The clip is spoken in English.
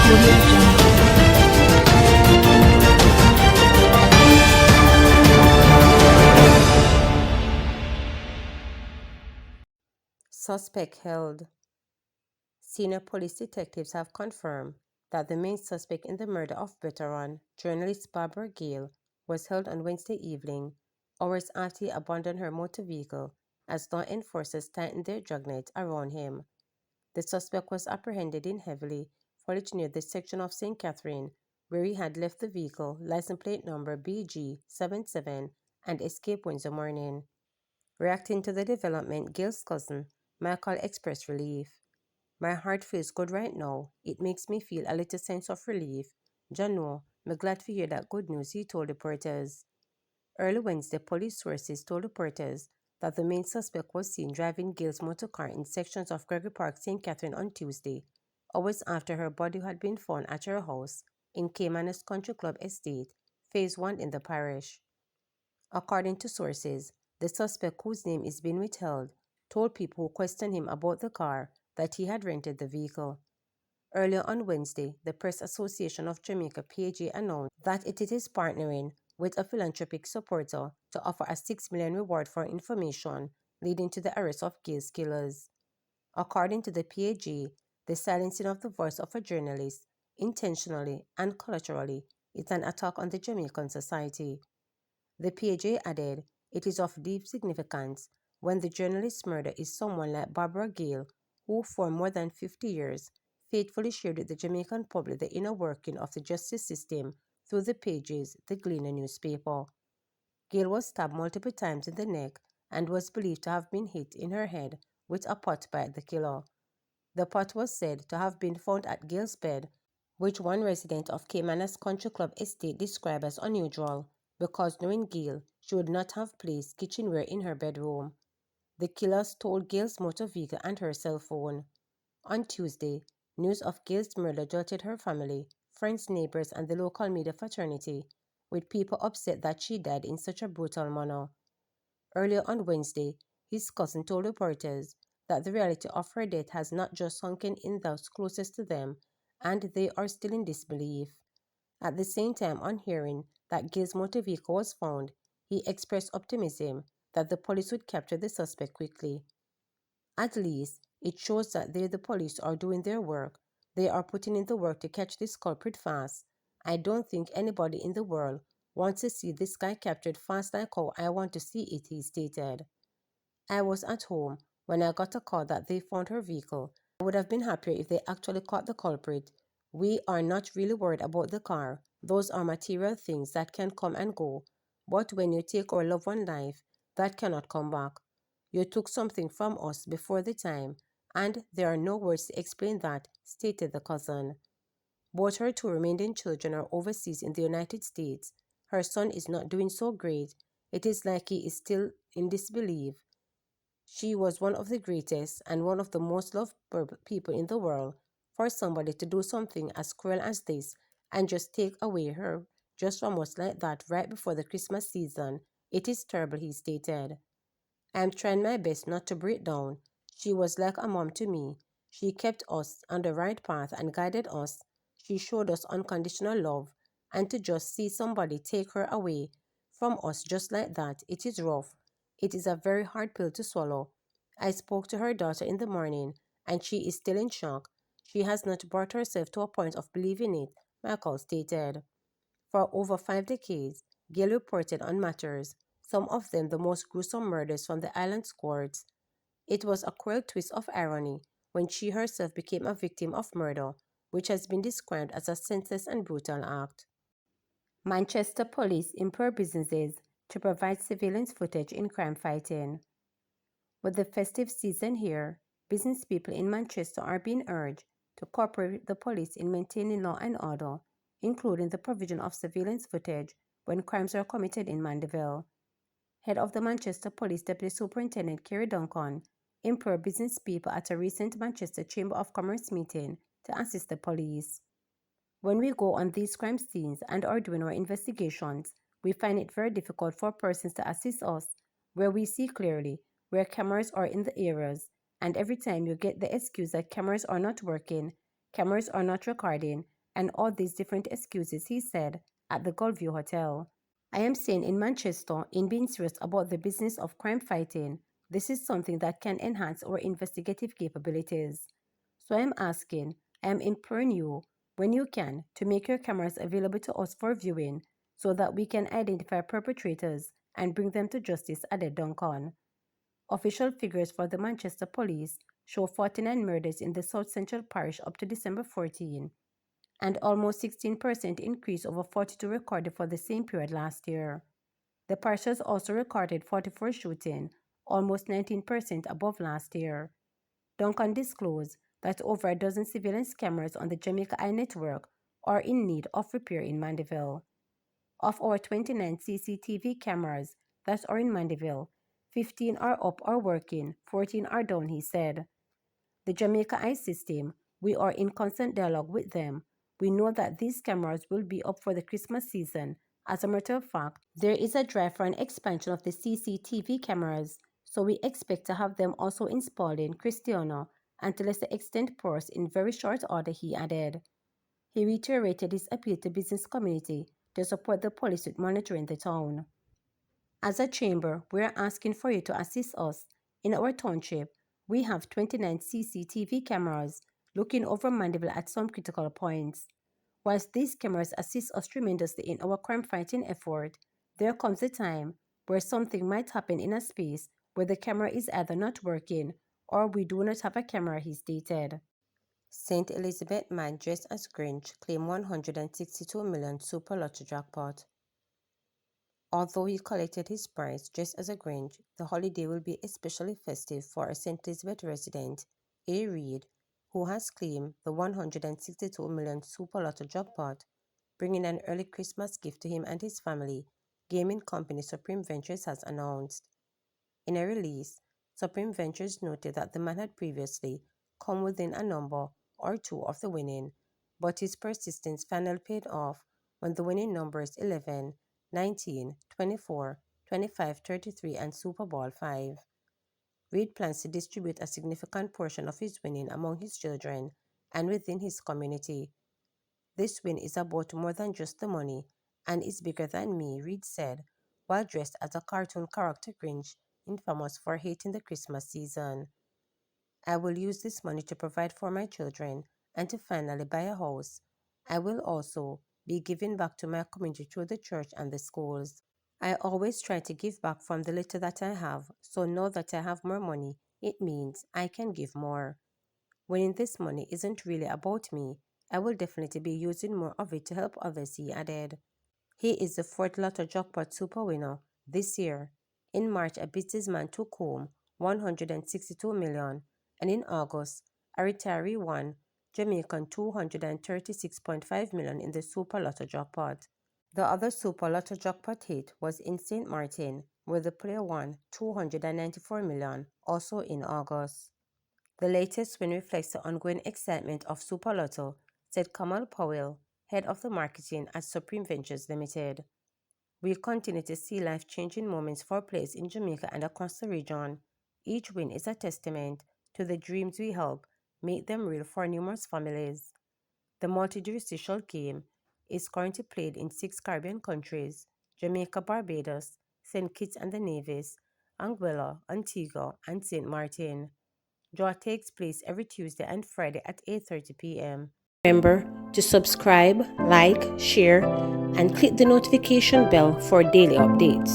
Audio Jungle. Suspect held. Senior police detectives have confirmed that the main suspect in the murder of veteran journalist Barbara Gil was held on Wednesday evening, hours after he abandoned her motor vehicle as law enforcers tightened their dragnet around him. The suspect was apprehended in heavily foliage near the section of St. Catherine where he had left the vehicle, license plate number BG77, and escaped Wednesday morning. Reacting to the development, Gil's cousin, Michael, expressed relief. "My heart feels good right now. It makes me feel a little sense of relief. Jano, I'm glad to hear that good news," he told reporters. Early Wednesday, police sources told reporters that the main suspect was seen driving Gil's motor car in sections of Gregory Park, St. Catherine on Tuesday, hours after her body had been found at her house in Caymanas Country Club Estate, Phase 1 in the parish. According to sources, the suspect, whose name is being withheld, told people who questioned him about the car that he had rented the vehicle. Earlier on Wednesday, the Press Association of Jamaica (PAJ) announced that it is partnering with a philanthropic supporter to offer a $6 million reward for information leading to the arrest of Gil's killers. According to the PAJ, the silencing of the voice of a journalist, intentionally and collaterally, is an attack on the Jamaican society. The PAJ added, "It is of deep significance when the journalist's murder is someone like Barbara Gil, who for more than 50 years faithfully shared with the Jamaican public the inner working of the justice system through the pages the Gleaner newspaper." Gil was stabbed multiple times in the neck and was believed to have been hit in her head with a pot by the killer. The pot was said to have been found at Gil's bed, which one resident of Caymanas Country Club Estate described as unusual because, knowing Gil, she would not have placed kitchenware in her bedroom. The killers stole Gil's motor vehicle and her cell phone. On Tuesday, news of Gil's murder jolted her family, friends, neighbors, and the local media fraternity, with people upset that she died in such a brutal manner. Earlier on Wednesday, his cousin told reporters that the reality of her death has not just sunken in those closest to them, and they are still in disbelief. At the same time, on hearing that Gil's motor vehicle was found, he expressed optimism that the police would capture the suspect quickly. "At least, it shows that the police are doing their work. They are putting in the work to catch this culprit fast. I don't think anybody in the world wants to see this guy captured fast like how I want to see it," he stated. "I was at home when I got a call that they found her vehicle. I would have been happier if they actually caught the culprit. We are not really worried about the car. Those are material things that can come and go. But when you take our loved one's life, that cannot come back. You took something from us before the time, and there are no words to explain that," stated the cousin. Both her two remaining children are overseas in the United States. Her son is not doing so great. It is like he is still in disbelief. She was one of the greatest and one of the most loved people in the world. For somebody to do something as cruel as this and just take away her just from us like that right before the Christmas season, it is terrible," he stated. "I am trying my best not to break down. She was like a mom to me. She kept us on the right path and guided us. She showed us unconditional love. And to just see somebody take her away from us just like that, it is rough. It is a very hard pill to swallow. I spoke to her daughter in the morning, and she is still in shock. She has not brought herself to a point of believing it," Michael stated. For over 5 decades, Gil reported on matters, some of them the most gruesome murders from the island's courts. It was a cruel twist of irony when she herself became a victim of murder, which has been described as a senseless and brutal act. Manchester police implore businesses to provide surveillance footage in crime fighting. With the festive season here, business people in Manchester are being urged to cooperate with the police in maintaining law and order, including the provision of surveillance footage when crimes are committed in Mandeville. Head of the Manchester Police Deputy Superintendent Kerry Duncan implored business people at a recent Manchester Chamber of Commerce meeting to assist the police. "When we go on these crime scenes and are doing our investigations, we find it very difficult for persons to assist us where we see clearly where cameras are in the areas, and every time you get the excuse that cameras are not working, cameras are not recording, and all these different excuses, he said, at the Gulfview Hotel. I am saying in Manchester, in being serious about the business of crime fighting, this is something that can enhance our investigative capabilities. So I am asking, I am imploring you, when you can, to make your cameras available to us for viewing so that we can identify perpetrators and bring them to justice, added Duncan. Official figures for the Manchester Police show 49 murders in the South Central Parish up to December 14, and almost 16% increase over 42 recorded for the same period last year. The parish has also recorded 44 shootings, almost 19% above last year. Duncan disclosed that over a dozen surveillance cameras on the Jamaica Eye network are in need of repair in Mandeville. Of our 29 CCTV cameras that are in Mandeville, 15 are up or working, 14 are down, he said. The Jamaica Eye system, we are in constant dialogue with them. We know that these cameras will be up for the Christmas season. As a matter of fact, there is a drive for an expansion of the CCTV cameras, so we expect to have them also installed in Christiana and to lesser extent Perth in very short order, he added. He reiterated his appeal to business community to support the police with monitoring the town. As a chamber, we are asking for you to assist us. In our township, we have 29 CCTV cameras looking over Mandeville at some critical points. Whilst these cameras assist us tremendously in our crime-fighting effort, there comes a time where something might happen in a space where the camera is either not working or we do not have a camera, he stated. St. Elizabeth man dressed as Grinch claimed 162 million Super Lotto jackpot. Although he collected his prize just as a Grinch, the holiday will be especially festive for a St. Elizabeth resident, A. Reed, who has claimed the 162 million Super Lotto jackpot, bringing an early Christmas gift to him and his family, gaming company Supreme Ventures has announced. In a release, Supreme Ventures noted that the man had previously come within a number or two of the winning, but his persistence finally paid off when the winning numbers 11, 19, 24, 25, 33, and Super Bowl 5. Reed plans to distribute a significant portion of his winning among his children and within his community. This win is about more than just the money and is bigger than me, Reed said, while dressed as a cartoon character Grinch, infamous for hating the Christmas season. I will use this money to provide for my children and to finally buy a house. I will also be giving back to my community through the church and the schools. I always try to give back from the little that I have, so now that I have more money, it means I can give more. Winning this money isn't really about me. I will definitely be using more of it to help others, he added. He is the fourth Lotto jackpot super winner this year. In March, a businessman took home 162 million, and in August, a retiree won Jamaican 236.5 million in the Super Lotto jackpot. The other Super Lotto jackpot hit was in St. Martin, where the player won 294 million, also in August. The latest win reflects the ongoing excitement of Super Lotto, said Kamal Powell, head of the marketing at Supreme Ventures Limited. We continue to see life-changing moments for players in Jamaica and across the region. Each win is a testament to the dreams we help make them real for numerous families. The multi-jurisdictional game is currently played in 6 Caribbean countries: Jamaica, Barbados, St. Kitts and the Nevis, Anguilla, Antigua, and St. Martin. Draw takes place every Tuesday and Friday at 8:30 p.m. Remember to subscribe, like, share, and click the notification bell for daily updates.